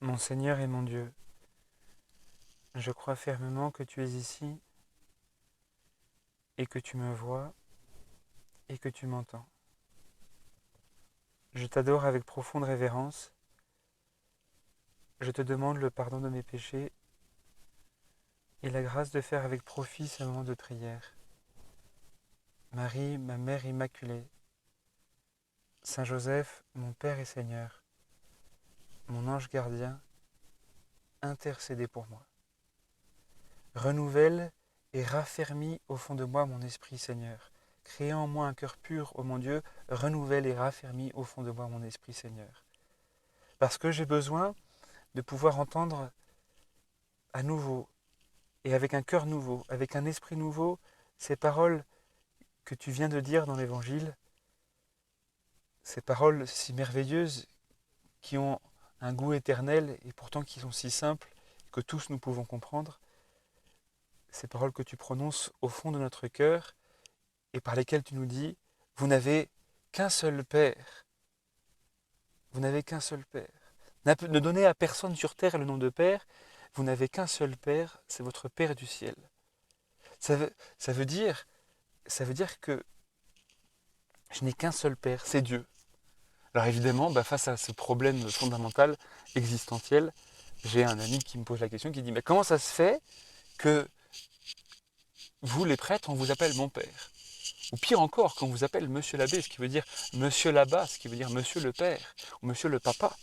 Mon Seigneur et mon Dieu, je crois fermement que tu es ici et que tu me vois et que tu m'entends. Je t'adore avec profonde révérence. Je te demande le pardon de mes péchés et la grâce de faire avec profit ce moment de prière. Marie, ma mère immaculée, Saint Joseph, mon Père et Seigneur, mon ange gardien, intercédez pour moi. Renouvelle et raffermis au fond de moi mon esprit, Seigneur. Crée en moi un cœur pur, ô mon Dieu, renouvelle et raffermis au fond de moi mon esprit, Seigneur. Parce que j'ai besoin de pouvoir entendre à nouveau et avec un cœur nouveau, avec un esprit nouveau, ces paroles que tu viens de dire dans l'Évangile, ces paroles si merveilleuses qui ont un goût éternel et pourtant qui sont si simples que tous nous pouvons comprendre, ces paroles que tu prononces au fond de notre cœur et par lesquelles tu nous dis, vous n'avez qu'un seul Père, vous n'avez qu'un seul Père. Ne donnez à personne sur terre le nom de Père, vous n'avez qu'un seul Père, c'est votre Père du ciel. Ça veut, ça veut dire, ça veut dire que je n'ai qu'un seul Père, c'est Dieu. Alors évidemment, face à ce problème fondamental, existentiel, j'ai un ami qui me pose la question, qui dit, mais comment ça se fait que vous, les prêtres, on vous appelle mon Père? Ou pire encore, qu'on vous appelle Monsieur l'abbé, ce qui veut dire Monsieur là-bas, ce qui veut dire Monsieur le Père, ou Monsieur le Papa.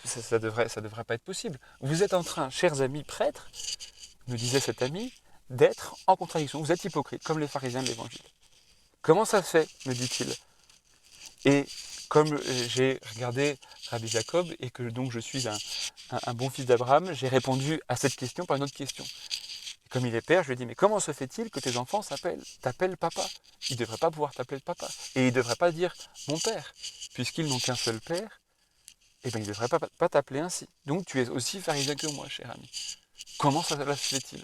Ça devrait pas être possible. Vous êtes en train, chers amis prêtres, me disait cet ami, d'être en contradiction. Vous êtes hypocrite, comme les pharisiens de l'Évangile. Comment ça se fait, me dit-il. Et comme j'ai regardé Rabbi Jacob et que donc je suis un bon fils d'Abraham, j'ai répondu à cette question par une autre question. Et comme il est père, je lui ai dit, mais comment se fait-il que tes enfants t'appellent papa? Ils ne devraient pas pouvoir t'appeler papa. Et ils ne devraient pas dire mon père. Puisqu'ils n'ont qu'un seul père, eh bien ils ne devraient pas t'appeler ainsi. Donc tu es aussi pharisien que moi, cher ami. Comment ça se fait-il?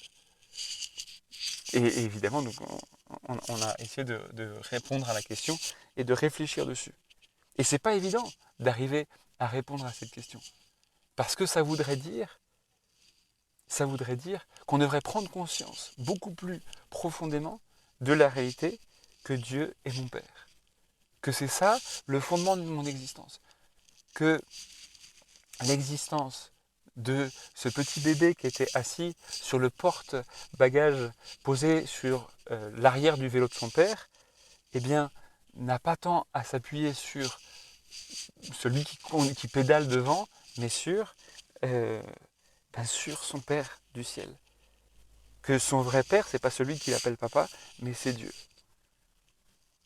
Et évidemment, donc, on a essayé de répondre à la question et de réfléchir dessus. Et c'est pas évident d'arriver à répondre à cette question. Parce que ça voudrait dire qu'on devrait prendre conscience beaucoup plus profondément de la réalité que Dieu est mon Père. Que c'est ça le fondement de mon existence. Que l'existence de ce petit bébé qui était assis sur le porte-bagages posé sur l'arrière du vélo de son père, eh bien, n'a pas tant à s'appuyer sur celui qui pédale devant, mais euh, sur son Père du ciel. Que son vrai Père, c'est pas celui qui l'appelle papa, mais c'est Dieu.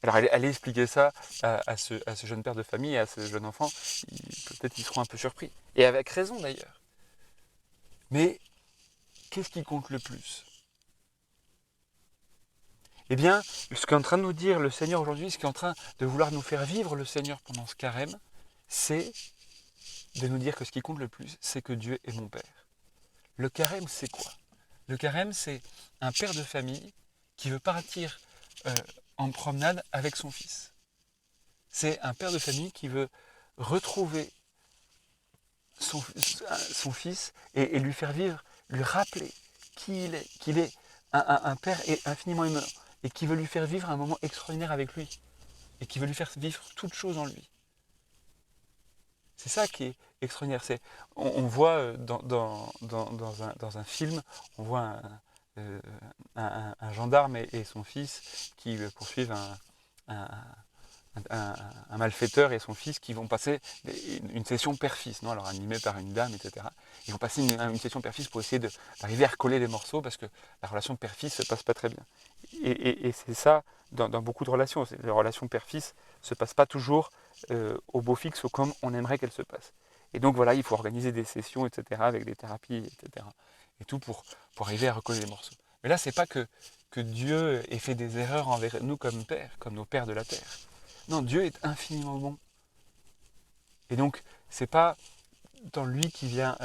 Alors allez expliquer ça à ce jeune père de famille, à ce jeune enfant, peut-être qu'ils seront un peu surpris. Et avec raison d'ailleurs. Mais qu'est-ce qui compte le plus? Eh bien, ce qu'est en train de nous dire le Seigneur aujourd'hui, ce qui est en train de vouloir nous faire vivre le Seigneur pendant ce carême, c'est de nous dire que ce qui compte le plus, c'est que Dieu est mon Père. Le carême, c'est quoi? Le carême, c'est un père de famille qui veut partir euh, en promenade avec son fils. C'est un père de famille qui veut retrouver son fils et lui faire vivre, lui rappeler qu'il est un père infiniment aimant et qui veut lui faire vivre un moment extraordinaire avec lui et qui veut lui faire vivre toute chose en lui. C'est ça qui est extraordinaire. On voit dans un film, on voit un gendarme et son fils qui poursuivent un, un malfaiteur et son fils qui vont passer une session père-fils, non, alors animée par une dame, etc. Ils vont passer une session père-fils pour essayer d'arriver à recoller les morceaux parce que la relation père-fils ne se passe pas très bien. Et c'est ça dans beaucoup de relations. Les relations père-fils ne se passent pas toujours au beau fixe ou comme on aimerait qu'elles se passent. Et donc voilà, il faut organiser des sessions, etc., avec des thérapies, etc. Et tout pour arriver à recoller les morceaux. Mais là, c'est pas que Dieu ait fait des erreurs envers nous comme pères, comme nos pères de la terre. Non, Dieu est infiniment bon. Et donc, c'est pas tant lui qui vient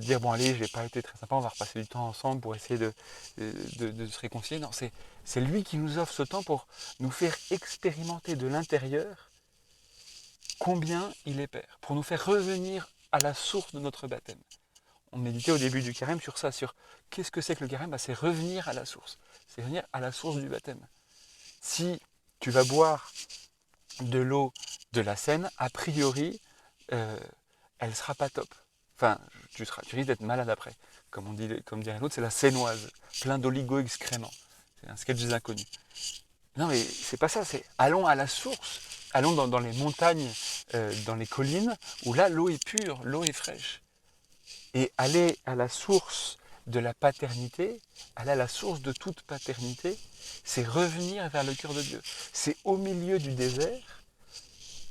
dire bon allez, j'ai pas été très sympa, on va repasser du temps ensemble pour essayer de se réconcilier. Non, c'est lui qui nous offre ce temps pour nous faire expérimenter de l'intérieur combien il est Père, pour nous faire revenir à la source de notre baptême. On méditait au début du carême sur ça, sur qu'est-ce que c'est que le carême? C'est revenir à la source. C'est revenir à la source du baptême. Si tu vas boire de l'eau de la Seine, a priori, elle ne sera pas top. Enfin, tu risques d'être malade après. Comme dirait l'autre, c'est la Seinoise, plein d'oligo-excréments. C'est un sketch des inconnus. Non, mais c'est pas ça, c'est allons à la source. Allons dans les montagnes, dans les collines, où là, l'eau est pure, l'eau est fraîche. Et aller à la source de la paternité, aller à la source de toute paternité, c'est revenir vers le cœur de Dieu. C'est au milieu du désert,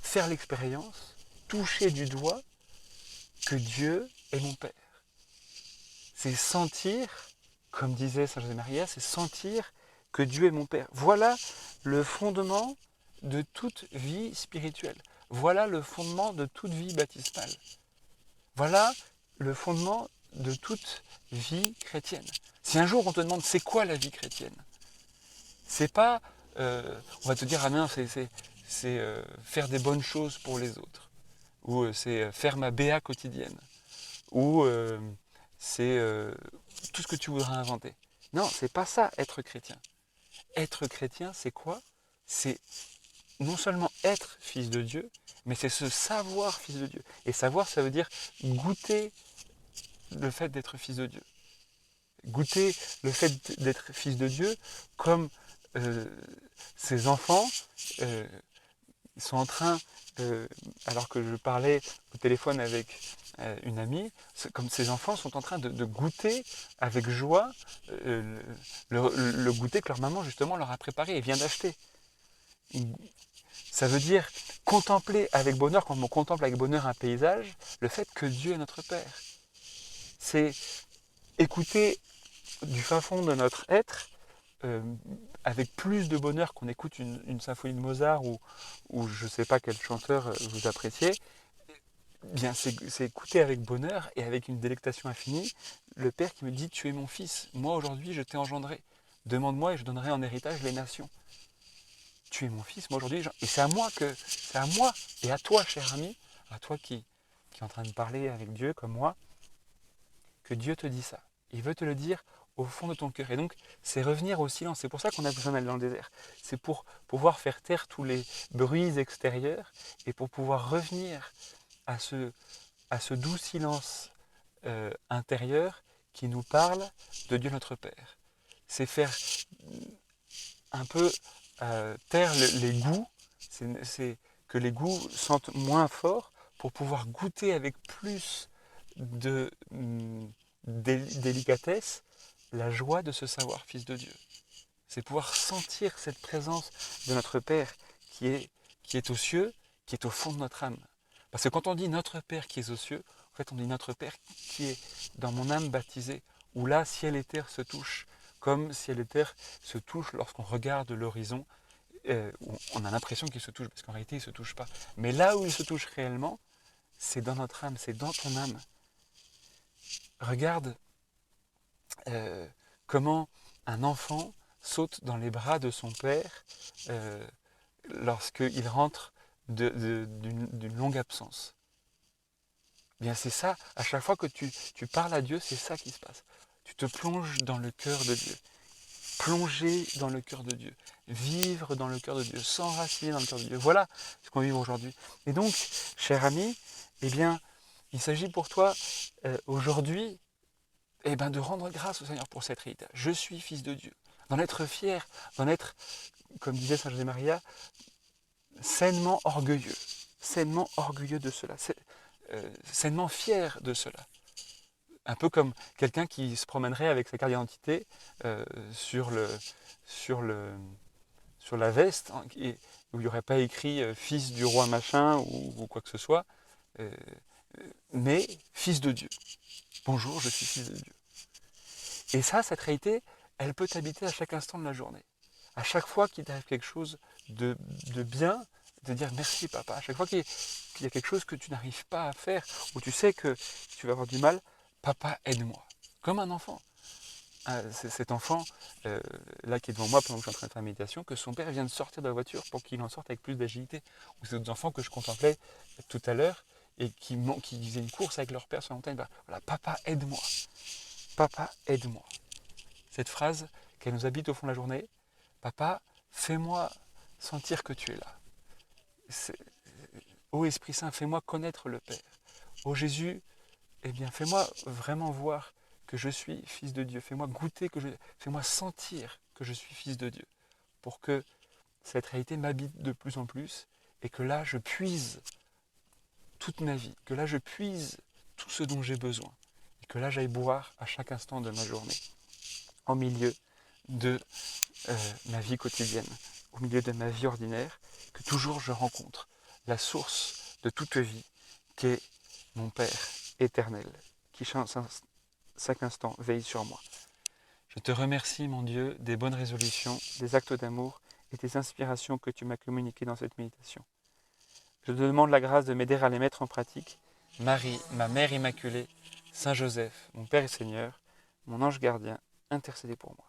faire l'expérience, toucher du doigt que Dieu est mon Père. C'est sentir, comme disait Saint José-Maria, c'est sentir que Dieu est mon Père. Voilà le fondement de toute vie spirituelle. Voilà le fondement de toute vie baptismale. Voilà le fondement de toute vie chrétienne. Si un jour on te demande c'est quoi la vie chrétienne, c'est pas, on va te dire ah non, c'est faire des bonnes choses pour les autres, ou c'est faire ma BA quotidienne, ou c'est tout ce que tu voudras inventer. Non, c'est pas ça être chrétien. Être chrétien, c'est quoi? C'est non seulement être fils de Dieu, mais c'est se savoir fils de Dieu. Et savoir, ça veut dire goûter le fait d'être fils de Dieu. Goûter le fait d'être fils de Dieu comme ces enfants sont en train, alors que je parlais au téléphone avec une amie, comme ces enfants sont en train de goûter avec joie le goûter que leur maman justement leur a préparé et vient d'acheter. Ça veut dire contempler avec bonheur, quand on contemple avec bonheur un paysage, le fait que Dieu est notre Père. C'est écouter du fin fond de notre être, avec plus de bonheur qu'on écoute une symphonie de Mozart ou je ne sais pas quel chanteur vous appréciez, bien c'est écouter avec bonheur et avec une délectation infinie le Père qui me dit tu es mon fils, moi aujourd'hui je t'ai engendré, demande-moi et je donnerai en héritage les nations. Tu es mon fils, moi aujourd'hui, et c'est à moi et à toi, cher ami, à toi qui est en train de parler avec Dieu comme moi, que Dieu te dit ça. Il veut te le dire au fond de ton cœur. Et donc, c'est revenir au silence. C'est pour ça qu'on a besoin d'aller dans le désert. C'est pour pouvoir faire taire tous les bruits extérieurs et pour pouvoir revenir à ce doux silence intérieur qui nous parle de Dieu notre Père. C'est faire un peu taire les goûts, c'est que les goûts sentent moins fort pour pouvoir goûter avec plus de délicatesse la joie de se savoir fils de Dieu. C'est pouvoir sentir cette présence de notre Père qui est aux cieux, qui est au fond de notre âme. Parce que quand on dit notre Père qui est aux cieux, en fait on dit notre Père qui est dans mon âme baptisée, où là ciel et terre se touchent, comme ciel et terre se touchent lorsqu'on regarde l'horizon, on a l'impression qu'ils se touchent, parce qu'en réalité ils ne se touchent pas. Mais là où ils se touchent réellement, c'est dans notre âme, c'est dans ton âme. Regarde comment un enfant saute dans les bras de son père lorsqu'il rentre d'une longue absence. Bien c'est ça, à chaque fois que tu parles à Dieu, c'est ça qui se passe. Tu te plonges dans le cœur de Dieu. Plonger dans le cœur de Dieu. Vivre dans le cœur de Dieu. S'enraciner dans le cœur de Dieu. Voilà ce qu'on vit aujourd'hui. Et donc, cher ami, eh bien, il s'agit pour toi aujourd'hui de rendre grâce au Seigneur pour cette héritage. Je suis fils de Dieu. D'en être fier, d'en être, comme disait Saint José-Maria, sainement orgueilleux de cela, sainement fier de cela. Un peu comme quelqu'un qui se promènerait avec sa carte d'identité sur la veste, hein, où il n'y aurait pas écrit fils du roi machin ou quoi que ce soit, mais fils de Dieu. Bonjour, je suis fils de Dieu. Et ça, cette réalité, elle peut t'habiter à chaque instant de la journée. À chaque fois qu'il t'arrive quelque chose de bien, de dire merci papa. À chaque fois qu'il y a quelque chose que tu n'arrives pas à faire, ou tu sais que tu vas avoir du mal, papa, aide-moi. Comme un enfant. C'est cet enfant, là qui est devant moi pendant que je suis en train de faire la méditation, que son père vient de sortir de la voiture pour qu'il en sorte avec plus d'agilité. Ou ces autres enfants que je contemplais tout à l'heure, et qui faisaient une course avec leur père sur la montagne. Voilà, papa, aide-moi. Papa, aide-moi. Cette phrase qu'elle nous habite au fond de la journée, papa, fais-moi sentir que tu es là. Ô Esprit Saint, fais-moi connaître le Père. Ô Jésus, eh bien, fais-moi vraiment voir que je suis fils de Dieu. Fais-moi goûter, fais-moi sentir que je suis fils de Dieu. Pour que cette réalité m'habite de plus en plus et que là, je puise toute ma vie, que là, je puise tout ce dont j'ai besoin et que là, j'aille boire à chaque instant de ma journée, au milieu de ma vie quotidienne, au milieu de ma vie ordinaire, que toujours je rencontre la source de toute vie, qui est mon Père éternel, qui chaque instant veille sur moi. Je te remercie, mon Dieu, des bonnes résolutions, des actes d'amour et des inspirations que tu m'as communiquées dans cette méditation. Je te demande la grâce de m'aider à les mettre en pratique. Marie, ma Mère Immaculée, Saint Joseph, mon Père et Seigneur, mon ange gardien, intercédez pour moi.